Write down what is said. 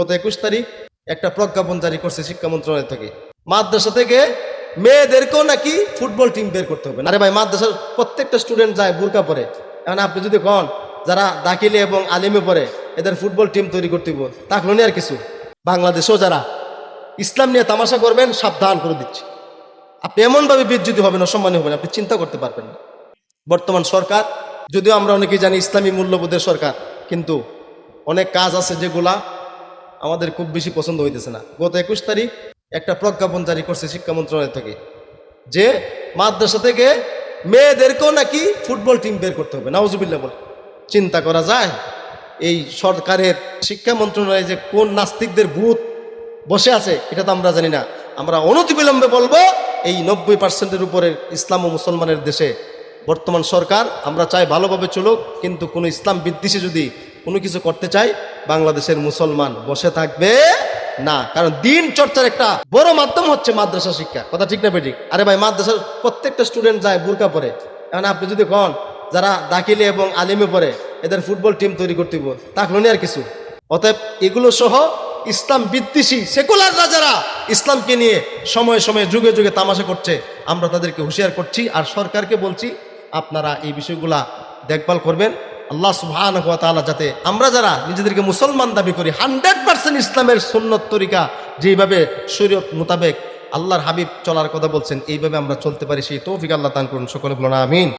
গত 21 তারিখ একটা প্রজ্ঞাপন জারি করছে শিক্ষা মন্ত্রণালয় থেকে, মাদ্রাসা থেকে মেয়েদেরকেও নাকি ফুটবল টিম বের করতে হবে। আরে ভাই, মাদ্রাসার প্রত্যেকটা স্টুডেন্ট যায় বোরকা পরে, এখন আপনি যদি কন যারা দাখিলে এবং আলিমে পড়ে এদের ফুটবল টিম তৈরি করতে হবে, তাহলে নিয়ে আর কিছু। বাংলাদেশেও যারা ইসলাম নিয়ে তামাশা করবেন সাবধান করে দিচ্ছি, আপনি এমনভাবে বিচ্যুতি হবেন, অসম্মানী হবেন, আপনি চিন্তা করতে পারবেন না। বর্তমান সরকার, যদিও আমরা অনেকেই জানি ইসলামী মূল্যবোধের সরকার, কিন্তু অনেক কাজ আছে যেগুলা আমাদের খুব বেশি পছন্দ হইতেছে না। গত 21 তারিখ একটা প্রজ্ঞাপন জারি করছে শিক্ষা মন্ত্রণালয় থেকে, যে মাদ্রাসা থেকে মেয়েদেরকেও নাকি ফুটবল টিম বের করতে হবে। নাউজুবিল্লাহ বলে চিন্তা করা যায়? এই সরকারের শিক্ষা মন্ত্রণালয়ে যে কোন নাস্তিকদের ভূত বসে আছে এটা তো আমরা জানি না। আমরা অনতিবিলম্বে বলবো, এই 90% উপরে ইসলাম ও মুসলমানের দেশে বর্তমান সরকার, আমরা চাই ভালোভাবে চলুক, কিন্তু কোনো ইসলাম বিদ্বেষী যদি কোনো কিছু করতে চায়, বাংলাদেশের মুসলমান বসে থাকবে না। কারণ দিন চর্চার একটা বড় মাধ্যম হচ্ছে মাদ্রাসা শিক্ষা। কথা ঠিক না বেঠিক? আরে ভাই, মাদ্রাসার প্রত্যেকটা স্টুডেন্ট যায় বোরকা পরে, এখন আপনি যদি কন যারা দাখিলে এবং আলিমে পড়ে এদের ফুটবল টিম তৈরি করতে হবে, তাহলে নিয়ে আর কিছু। অতএব এগুলো সহ ইসলাম বিদ্বেষী সেকুলাররা যারা ইসলামকে নিয়ে সময়ে সময়ে যুগে যুগে তামাশা করছে, আমরা তাদেরকে হুঁশিয়ার করছি। আর সরকারকে বলছি, আপনারা এই বিষয়গুলা দেখভাল করবেন। আল্লাহ সুবহানাহু ওয়া তাআলা যাতে আমরা যারা নিজেদেরকে মুসলমান দাবি করি, 100% ইসলামের সুন্নত তরিকা যেইভাবে শরীয়ত মোতাবেক আল্লাহর হাবিব চলার কথা বলছেন, এইভাবে আমরা চলতে পারি, সেই তৌফিক আল্লাহ দান করুন। সকলে বলুন আমিন।